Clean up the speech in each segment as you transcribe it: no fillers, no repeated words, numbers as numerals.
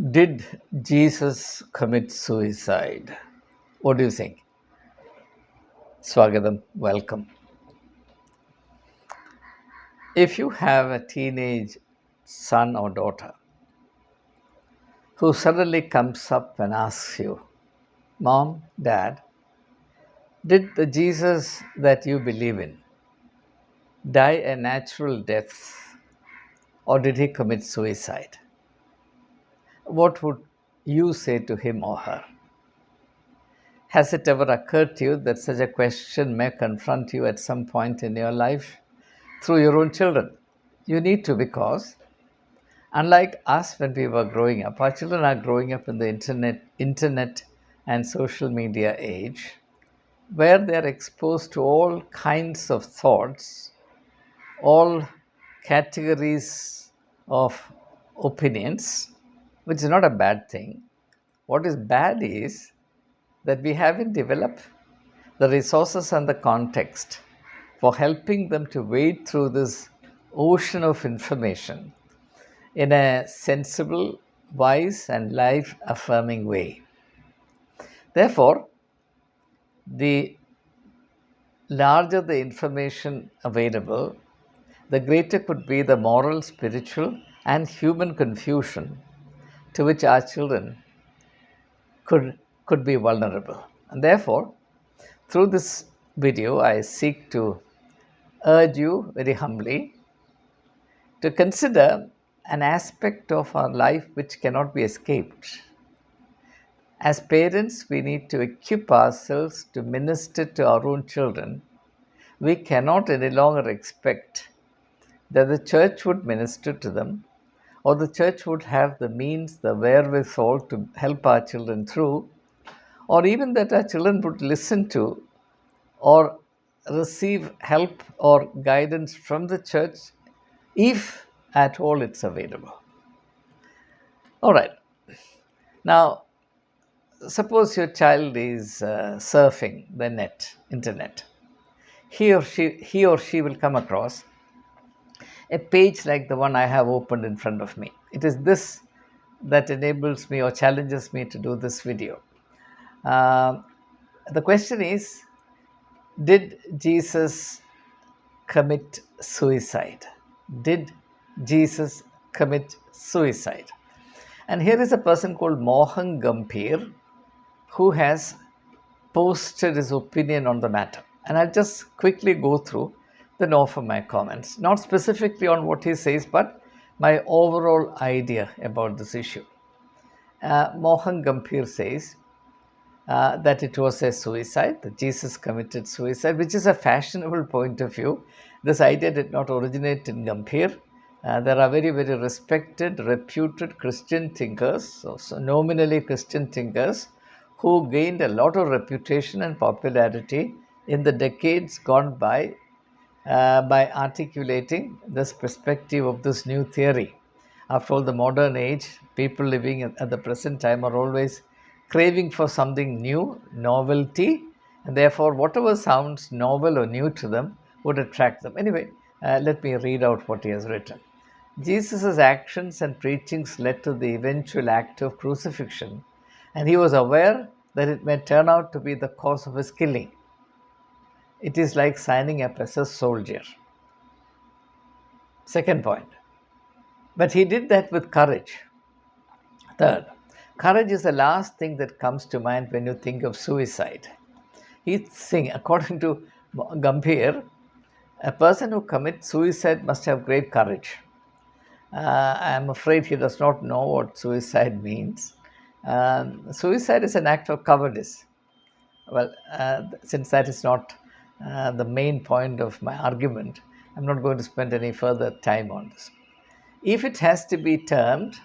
Did Jesus commit suicide? What do you think? Swagatham, welcome. If you have a teenage son or daughter who suddenly comes up and asks you, Mom, Dad, did the Jesus that you believe in die a natural death or did he commit suicide? What would you say to him or her? Has it ever occurred to you that such a question may confront you at some point in your life through your own children? You need to, because unlike us when we were growing up, our children are growing up in the internet and social media age, where they are exposed to all kinds of thoughts, all categories of opinions, which is not a bad thing. What is bad is that we haven't developed the resources and the context for helping them to wade through this ocean of information in a sensible, wise, and life affirming way. Therefore, the larger the information available, the greater could be the moral, spiritual, and human confusion to which our children could be vulnerable. And therefore, through this video, I seek to urge you very humbly to consider an aspect of our life which cannot be escaped. As parents, we need to equip ourselves to minister to our own children. We cannot any longer expect that the church would minister to them or the church would have the means, the wherewithal to help our children through, or even that our children would listen to or receive help or guidance from the church if at all it's available. All right. Now, suppose your child is surfing the internet. He or she will come across a page like the one I have opened in front of me. It is this that enables me or challenges me to do this video. Uh, the question is, did Jesus commit suicide? Did Jesus commit suicide? And here is a person called Mohan Gambhir who has posted his opinion on the matter. And I'll just quickly go through, then offer my comments, not specifically on what he says, but my overall idea about this issue. Mohan Gambhir says that it was a suicide, that Jesus committed suicide, which is a fashionable point of view. This idea did not originate in Gambhir. There are very, very respected, reputed Christian thinkers, so nominally Christian thinkers, who gained a lot of reputation and popularity in the decades gone by articulating this perspective of this new theory. After all, the modern age, people living at the present time are always craving for something new, novelty, and therefore, whatever sounds novel or new to them would attract them. Anyway, let me read out what he has written. Jesus' actions and preachings led to the eventual act of crucifixion, and he was aware that it may turn out to be the cause of his killing. It is like signing up as a soldier. Second point. But he did that with courage. Third, courage is the last thing that comes to mind when you think of suicide. He's saying, according to Gambhir, a person who commits suicide must have great courage. I am afraid he does not know what suicide means. Suicide is an act of cowardice. Well, since that is not the main point of my argument, I'm not going to spend any further time on this. If it has to be termed,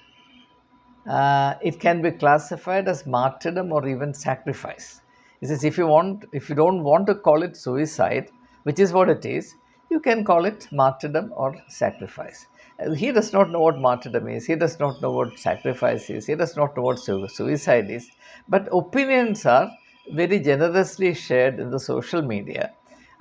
it can be classified as martyrdom or even sacrifice. He says, if you don't want to call it suicide, which is what it is, you can call it martyrdom or sacrifice. He does not know what martyrdom is. He does not know what sacrifice is. He does not know what suicide is. But opinions are very generously shared in the social media.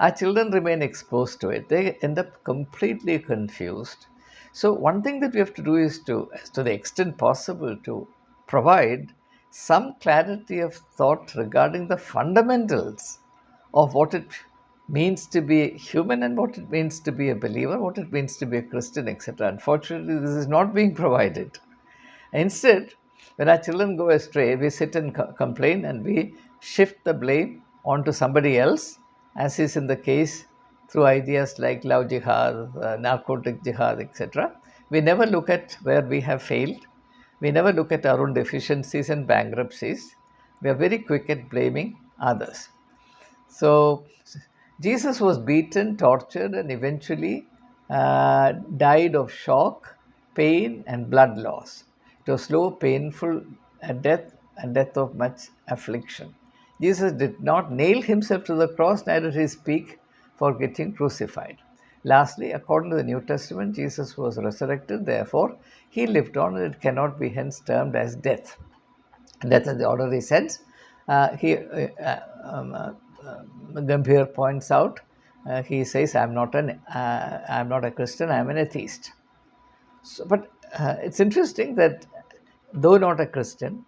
Our children remain exposed to it. They end up completely confused. So one thing that we have to do is to the extent possible, to provide some clarity of thought regarding the fundamentals of what it means to be human and what it means to be a believer, what it means to be a Christian, etc. Unfortunately, this is not being provided. Instead, when our children go astray, we sit and complain and we shift the blame onto somebody else, as is in the case through ideas like love jihad, narcotic jihad, etc. We never look at where we have failed. We never look at our own deficiencies and bankruptcies. We are very quick at blaming others. So, Jesus was beaten, tortured, and eventually died of shock, pain, and blood loss. It was slow, painful death, and death of much affliction. Jesus did not nail himself to the cross, neither did he speak for getting crucified. Lastly, according to the New Testament, Jesus was resurrected, therefore, he lived on, and it cannot be hence termed as death. Death in the ordinary sense. Gambhir points out, he says, I'm not a Christian, I'm an atheist. So, but it's interesting that though not a Christian,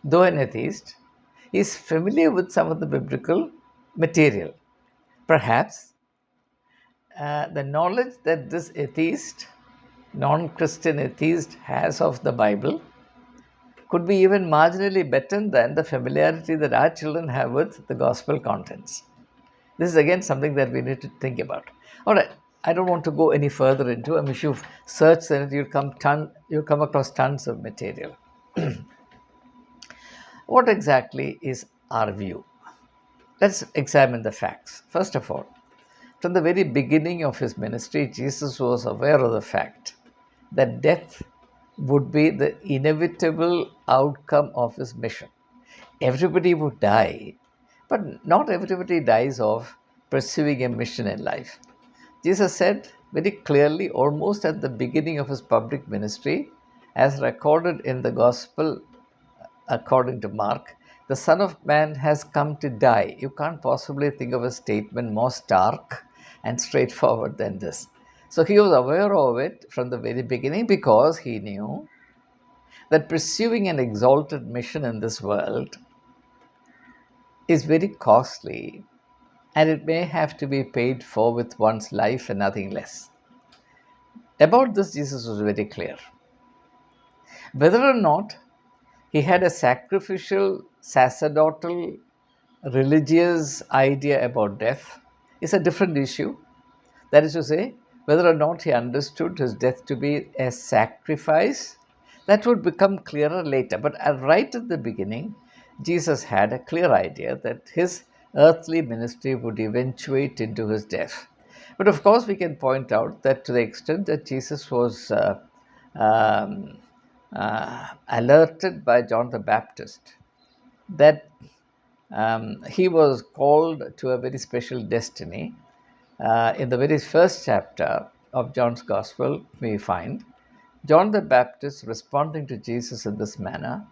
though an atheist, he is familiar with some of the biblical material. Perhaps the knowledge that this atheist, non-Christian atheist has of the Bible could be even marginally better than the familiarity that our children have with the gospel contents. This is again something that we need to think about. All right, I don't want to go any further into. I mean, if you search that, you'll come across tons of material. What exactly is our view? Let's examine the facts. First of all, from the very beginning of his ministry, Jesus was aware of the fact that death would be the inevitable outcome of his mission. Everybody would die, but not everybody dies of pursuing a mission in life. Jesus said very clearly, almost at the beginning of his public ministry, as recorded in the Gospel according to Mark, the Son of Man has come to die. You can't possibly think of a statement more stark and straightforward than this. So he was aware of it from the very beginning because he knew that pursuing an exalted mission in this world is very costly and it may have to be paid for with one's life and nothing less. About this, Jesus was very clear. Whether or not he had a sacrificial, sacerdotal, religious idea about death is a different issue. That is to say, whether or not he understood his death to be a sacrifice, that would become clearer later. But right at the beginning, Jesus had a clear idea that his earthly ministry would eventuate into his death. But of course, we can point out that to the extent that Jesus was um, alerted by John the Baptist that he was called to a very special destiny. In the very first chapter of John's Gospel, we find John the Baptist responding to Jesus in this manner.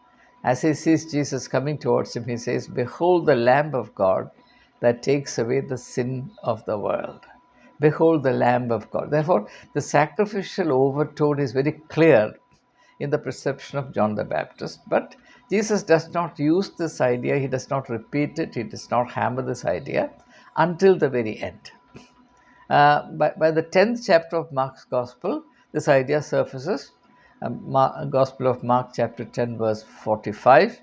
As he sees Jesus coming towards him, he says, "Behold the Lamb of God that takes away the sin of the world." Behold the Lamb of God. Therefore, the sacrificial overtone is very clear in the perception of John the Baptist. But Jesus does not use this idea, he does not repeat it, he does not hammer this idea until the very end. By the 10th chapter of Mark's Gospel, this idea surfaces. Gospel of Mark, chapter 10, verse 45.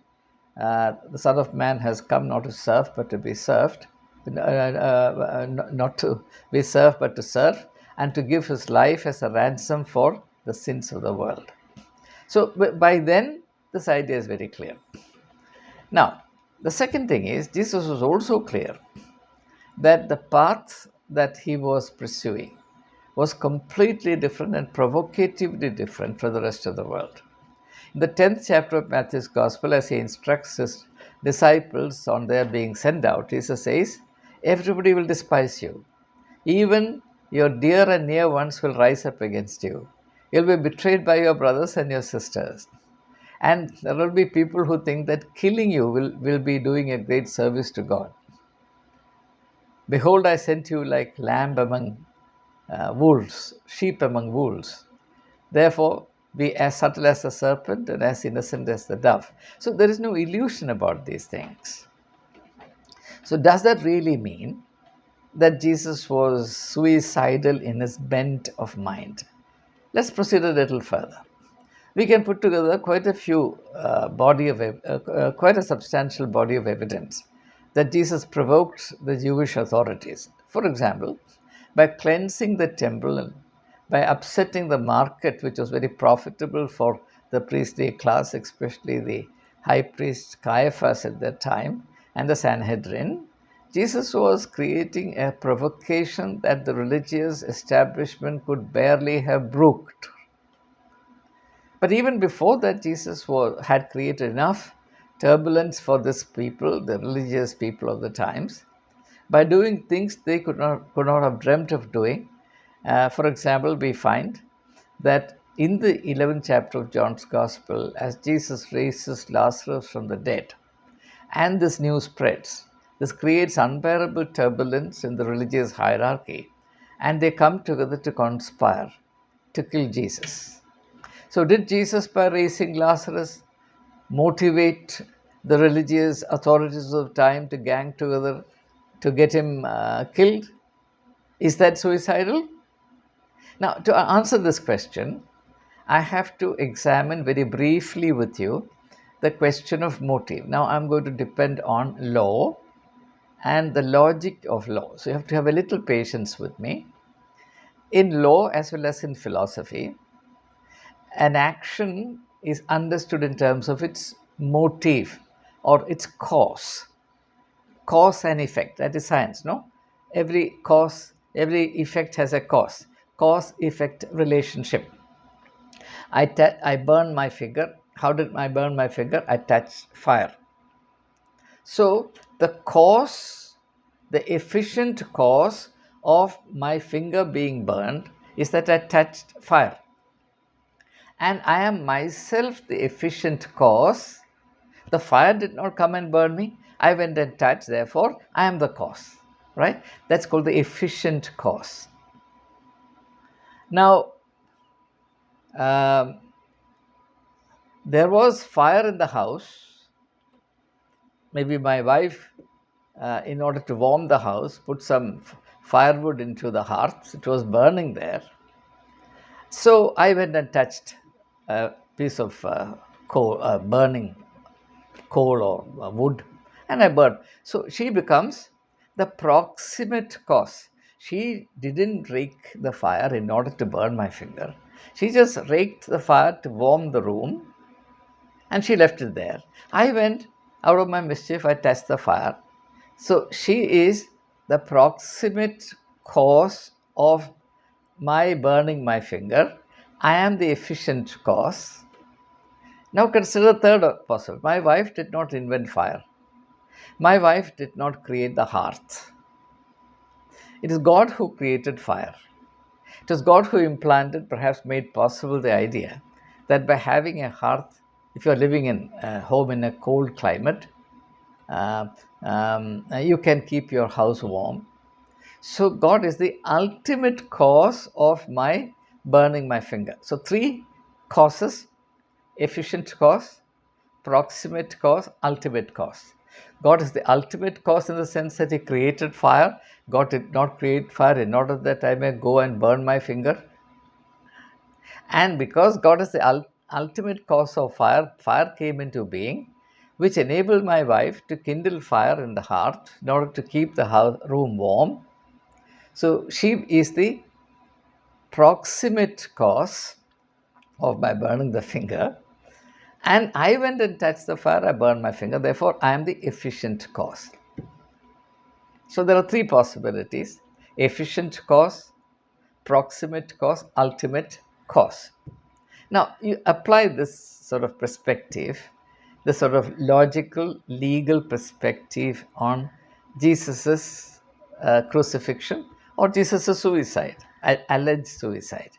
The Son of Man has come not to serve, but to be served. Not to be served, but to serve, and to give his life as a ransom for the sins of the world. So by then, this idea is very clear. Now, the second thing is, Jesus was also clear that the path that he was pursuing was completely different and provocatively different from the rest of the world. In the 10th chapter of Matthew's Gospel, as he instructs his disciples on their being sent out, Jesus says, "Everybody will despise you. Even your dear and near ones will rise up against you. You'll be betrayed by your brothers and your sisters. And there will be people who think that killing you will be doing a great service to God. Behold, I sent you like lamb among wolves, sheep among wolves. Therefore, be as subtle as the serpent and as innocent as the dove. So there is no illusion about these things. So does that really mean that Jesus was suicidal in his bent of mind? Let's proceed a little further. We can put together quite a few quite a substantial body of evidence that Jesus provoked the Jewish authorities. For example, by cleansing the temple and by upsetting the market, which was very profitable for the priestly class, especially the high priest Caiaphas at that time and the Sanhedrin, Jesus was creating a provocation that the religious establishment could barely have brooked. But even before that, had created enough turbulence for this people, the religious people of the times, by doing things they could not have dreamt of doing. For example, we find that in the 11th chapter of John's Gospel, as Jesus raises Lazarus from the dead, and this news spreads, this creates unbearable turbulence in the religious hierarchy, and they come together to conspire to kill Jesus. So, did Jesus, by raising Lazarus, motivate the religious authorities of the time to gang together to get him killed? Is that suicidal? Now, to answer this question, I have to examine very briefly with you the question of motive. Now, I'm going to depend on law and the logic of law. So, you have to have a little patience with me. In law as well as in philosophy, an action is understood in terms of its motive or its cause. Cause and effect, that is science, no? Every every effect has a cause effect relationship. I burn my finger. How did I burn my finger? I touched fire. So the cause, the efficient cause of my finger being burned is that I touched fire. And I am myself the efficient cause. The fire did not come and burn me. I went and touched, therefore, I am the cause. Right? That's called the efficient cause. Now, there was fire in the house. Maybe my wife, in order to warm the house, put some firewood into the hearth. It was burning there. So I went and touched a piece of burning coal or wood, and I burned. So she becomes the proximate cause. She didn't rake the fire in order to burn my finger. She just raked the fire to warm the room, and she left it there. I went out of my mischief, I touched the fire. So she is the proximate cause of my burning my finger. I am the efficient cause. Now consider the third possible. My wife did not invent fire. My wife did not create the hearth. It is God who created fire. It was God who implanted, perhaps made possible the idea that by having a hearth, if you are living in a home in a cold climate, you can keep your house warm. So God is the ultimate cause of my burning my finger. So three causes: efficient cause, proximate cause, ultimate cause. God is the ultimate cause in the sense that He created fire. God did not create fire in order that I may go and burn my finger. And because God is the ultimate cause of fire, fire came into being, which enabled my wife to kindle fire in the hearth in order to keep the room warm. So she is the proximate cause of my burning the finger. And I went and touched the fire, I burned my finger. Therefore, I am the efficient cause. So there are three possibilities: efficient cause, proximate cause, ultimate cause. Now, you apply this sort of perspective, this sort of logical, legal perspective on Jesus's crucifixion or Jesus's suicide, alleged suicide.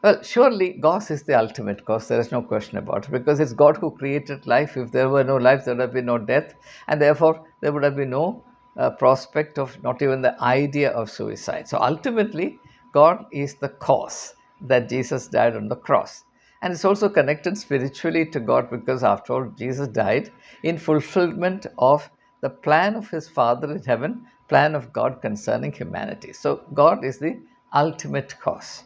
Well, surely God is the ultimate cause. There is no question about it, because it's God who created life. If there were no life, there would have been no death, and therefore there would have been no prospect of, not even the idea of suicide. So ultimately, God is the cause. that Jesus died on the cross. And it's also connected spiritually to God because, after all, Jesus died in fulfillment of the plan of his Father in heaven, plan of God concerning humanity. So, God is the ultimate cause.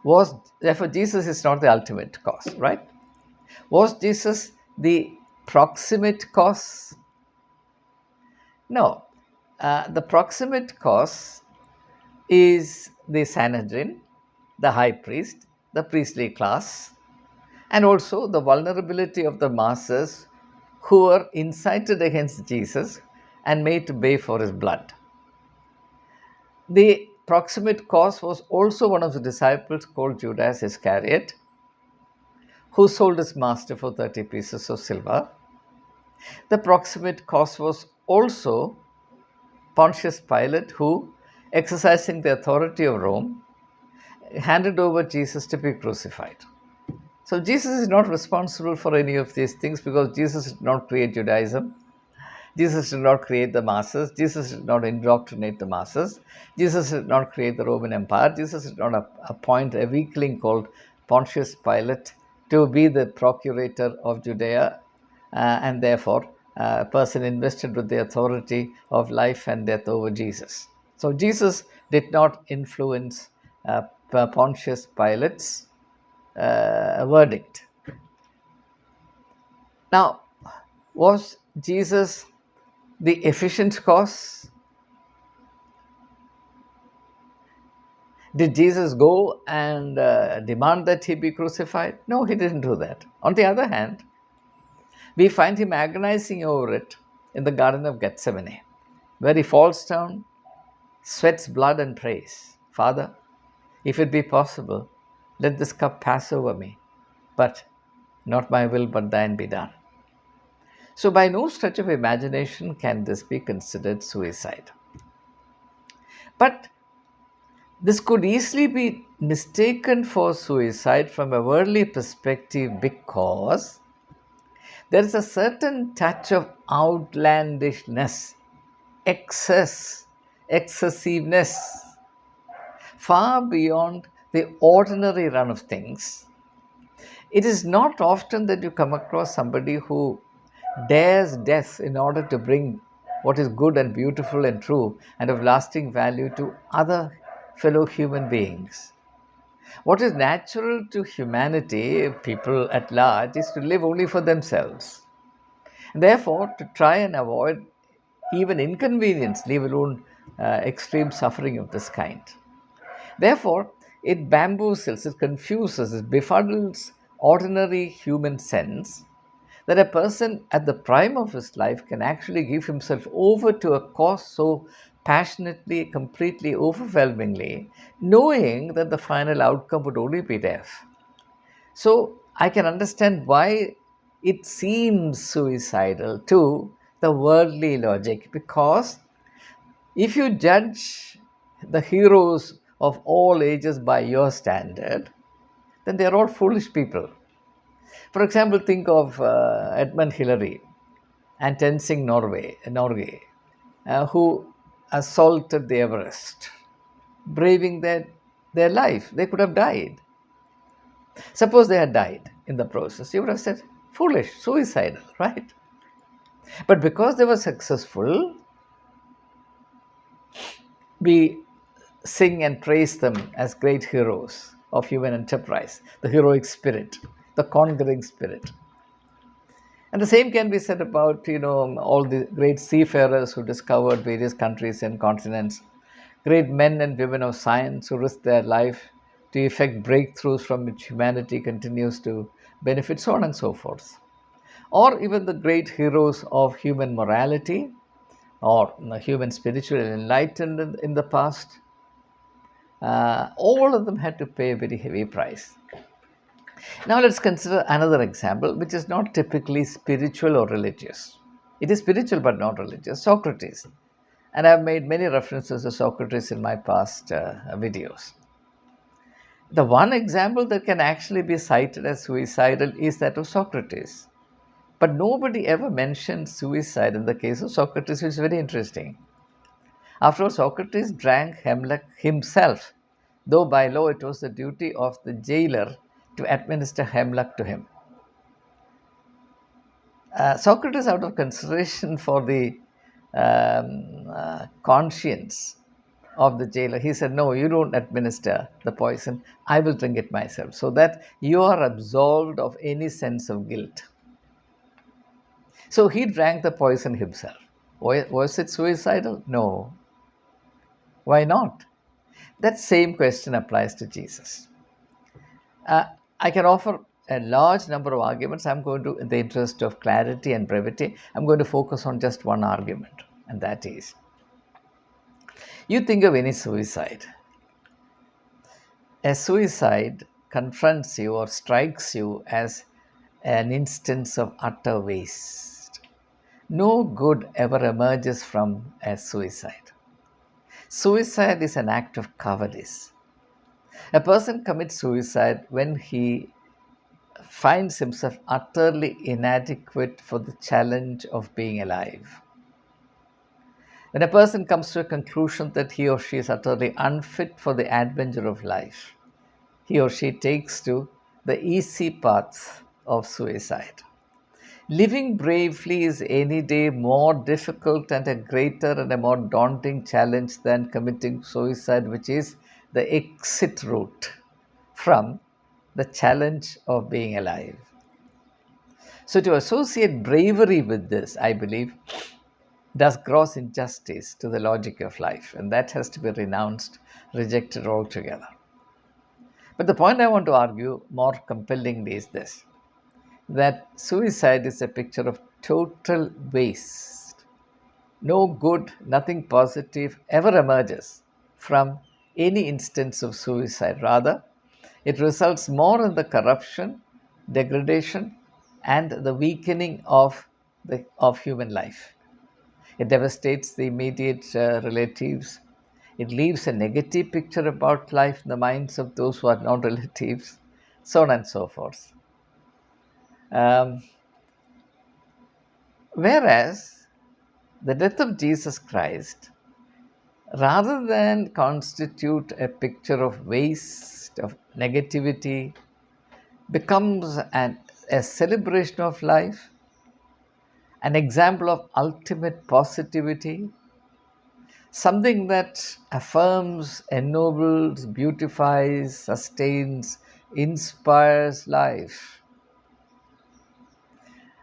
Was therefore Jesus is not the ultimate cause, right? Was Jesus the proximate cause? No. The proximate cause is the Sanhedrin, the high priest, the priestly class, and also the vulnerability of the masses who were incited against Jesus and made to pay for his blood. The proximate cause was also one of the disciples called Judas Iscariot, who sold his master for 30 pieces of silver. The proximate cause was also Pontius Pilate, who, exercising the authority of Rome, handed over Jesus to be crucified. So Jesus is not responsible for any of these things because Jesus did not create Judaism. Jesus did not create the masses. Jesus did not indoctrinate the masses. Jesus did not create the Roman Empire. Jesus did not appoint a weakling called Pontius Pilate to be the procurator of Judea, and therefore a person invested with the authority of life and death over Jesus. So Jesus did not influence Pontius Pilate's verdict. Now, was Jesus the efficient cause? Did Jesus go and demand that he be crucified? No, he didn't do that. On the other hand, we find him agonizing over it in the Garden of Gethsemane, where he falls down, sweats blood, and prays, Father, if it be possible, let this cup pass over me, but not my will, but thine be done. So, by no stretch of imagination can this be considered suicide. But this could easily be mistaken for suicide from a worldly perspective because there is a certain touch of outlandishness, excess, excessiveness, far beyond the ordinary run of things. It is not often that you come across somebody who dares death in order to bring what is good and beautiful and true and of lasting value to other fellow human beings. What is natural to humanity, people at large, is to live only for themselves. And therefore, to try and avoid even inconvenience, leave alone extreme suffering of this kind. Therefore, it bamboozles, it confuses, it befuddles ordinary human sense that a person at the prime of his life can actually give himself over to a cause so passionately, completely, overwhelmingly, knowing that the final outcome would only be death. So I can understand why it seems suicidal to the worldly logic, because if you judge the heroes of all ages by your standard, then they're all foolish people. For example, think of Edmund Hillary and Tenzing Norgay, who assaulted the Everest, braving their life. They could have died. Suppose they had died in the process, you would have said, foolish, suicidal, right? But because they were successful, we sing and praise them as great heroes of human enterprise, the heroic spirit, the conquering spirit. And the same can be said about, all the great seafarers who discovered various countries and continents, great men and women of science who risked their life to effect breakthroughs from which humanity continues to benefit, so on and so forth. Or even the great heroes of human morality or human spiritual enlightened in the past, all of them had to pay a very heavy price. Now let's consider another example which is not typically spiritual or religious. It is spiritual but not religious, Socrates. And I've made many references to Socrates in my past videos. The one example that can actually be cited as suicidal is that of Socrates. But nobody ever mentioned suicide in the case of Socrates, which is very interesting. After all, Socrates drank hemlock himself though by law it was the duty of the jailer to administer hemlock to him. Socrates, out of consideration for the conscience of the jailer, he said, "No, you don't administer the poison. I will drink it myself, so that you are absolved of any sense of guilt." So he drank the poison himself. Was it suicidal? No. Why not? That same question applies to Jesus. Uh, I can offer a large number of arguments. I'm going to, in the interest of clarity and brevity, I'm going to focus on just one argument, and that is, you think of any suicide. A suicide confronts you or strikes you as an instance of utter waste. No good ever emerges from a suicide. Suicide is an act of cowardice. A person commits suicide when he finds himself utterly inadequate for the challenge of being alive. When a person comes to a conclusion that he or she is utterly unfit for the adventure of life, he or she takes to the easy path of suicide. Living bravely is any day more difficult and a greater and a more daunting challenge than committing suicide, which is the exit route from the challenge of being alive. So, to associate bravery with this, I believe, does gross injustice to the logic of life, and that has to be renounced, rejected altogether. But the point I want to argue more compellingly is this, that suicide is a picture of total waste. No good, nothing positive ever emerges from any instance of suicide. Rather, it results more in the corruption, degradation, and the weakening of human life. It devastates the immediate relatives. It leaves a negative picture about life in the minds of those who are not relatives, so on and so forth. Um, Whereas the death of Jesus Christ, rather than constitute a picture of waste, of negativity, becomes a celebration of life, an example of ultimate positivity, something that affirms, ennobles, beautifies, sustains, inspires life,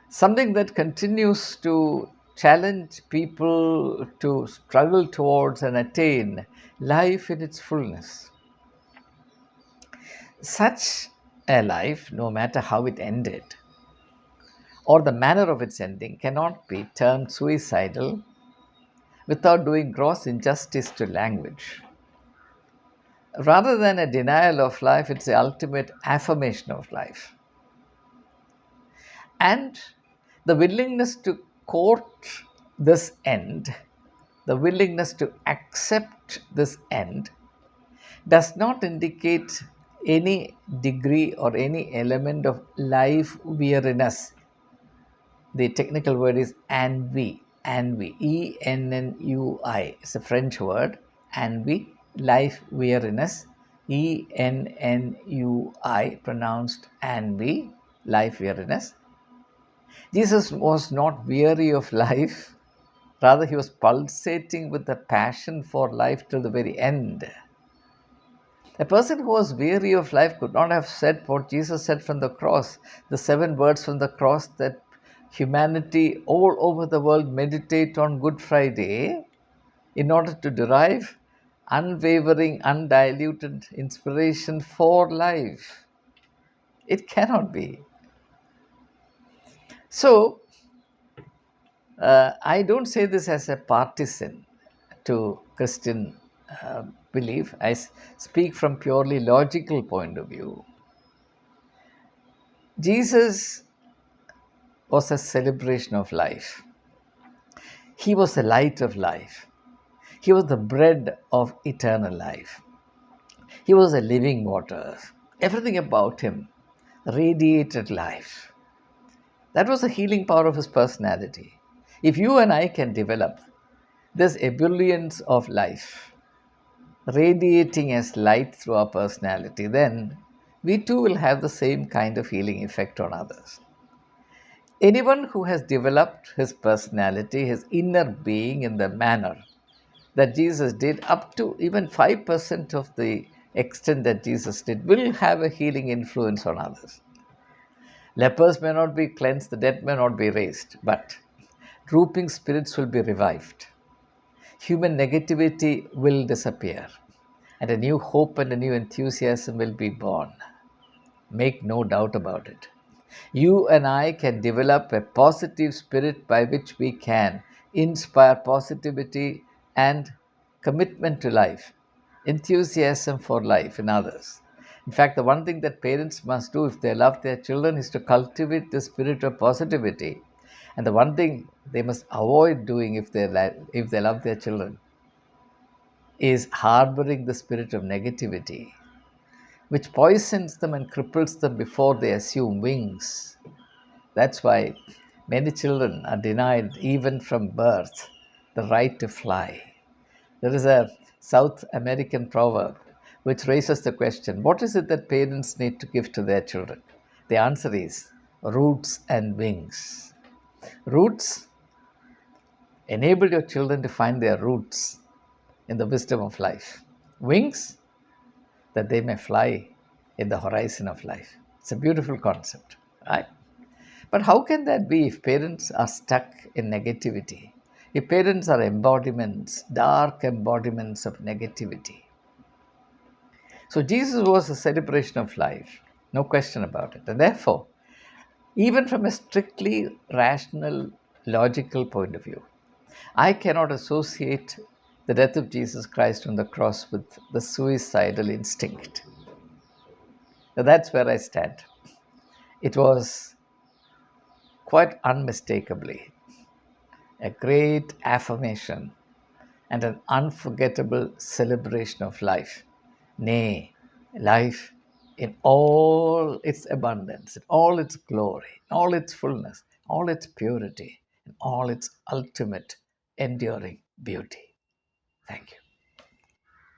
something that continues to challenge people to struggle towards and attain life in its fullness. Such a life, no matter how it ended or the manner of its ending, cannot be termed suicidal without doing gross injustice to language. Rather than a denial of life, it's the ultimate affirmation of life. And the willingness to court this end, the willingness to accept this end, does not indicate any degree or any element of life weariness. The technical word is ennui, ennui, Ennui. It's a French word, ennui, life weariness, Ennui, pronounced ennui, life weariness. Jesus was not weary of life, rather, he was pulsating with the passion for life till the very end. A person who was weary of life could not have said what Jesus said from the cross, the 7 words from the cross that humanity all over the world meditate on Good Friday in order to derive unwavering, undiluted inspiration for life. It cannot be. So, I don't say this as a partisan to Christian belief. I speak from purely logical point of view. Jesus was a celebration of life. He was the light of life. He was the bread of eternal life. He was a living water. Everything about him radiated life. That was the healing power of his personality. If you and I can develop this ebullience of life, radiating as light through our personality, then we too will have the same kind of healing effect on others. Anyone who has developed his personality, his inner being in the manner that Jesus did, up to even 5% of the extent that Jesus did, will have a healing influence on others. Lepers may not be cleansed, the dead may not be raised, but drooping spirits will be revived. Human negativity will disappear, and a new hope and a new enthusiasm will be born. Make no doubt about it. You and I can develop a positive spirit by which we can inspire positivity and commitment to life, enthusiasm for life in others. In fact, the one thing that parents must do if they love their children is to cultivate the spirit of positivity. And the one thing they must avoid doing if they love their children is harboring the spirit of negativity, which poisons them and cripples them before they assume wings. That's why many children are denied, even from birth, the right to fly. There is a South American proverb which raises the question, what is it that parents need to give to their children? The answer is roots and wings. Roots enable your children to find their roots in the wisdom of life. Wings, that they may fly in the horizon of life. It's a beautiful concept, right? But how can that be if parents are stuck in negativity? If parents are embodiments, dark embodiments of negativity. So Jesus was a celebration of life, no question about it. And therefore, even from a strictly rational, logical point of view, I cannot associate the death of Jesus Christ on the cross with the suicidal instinct. Now, that's where I stand. It was quite unmistakably a great affirmation and an unforgettable celebration of life. Nay, life in all its abundance, in all its glory, in all its fullness, all its purity, in all its ultimate enduring beauty. Thank you.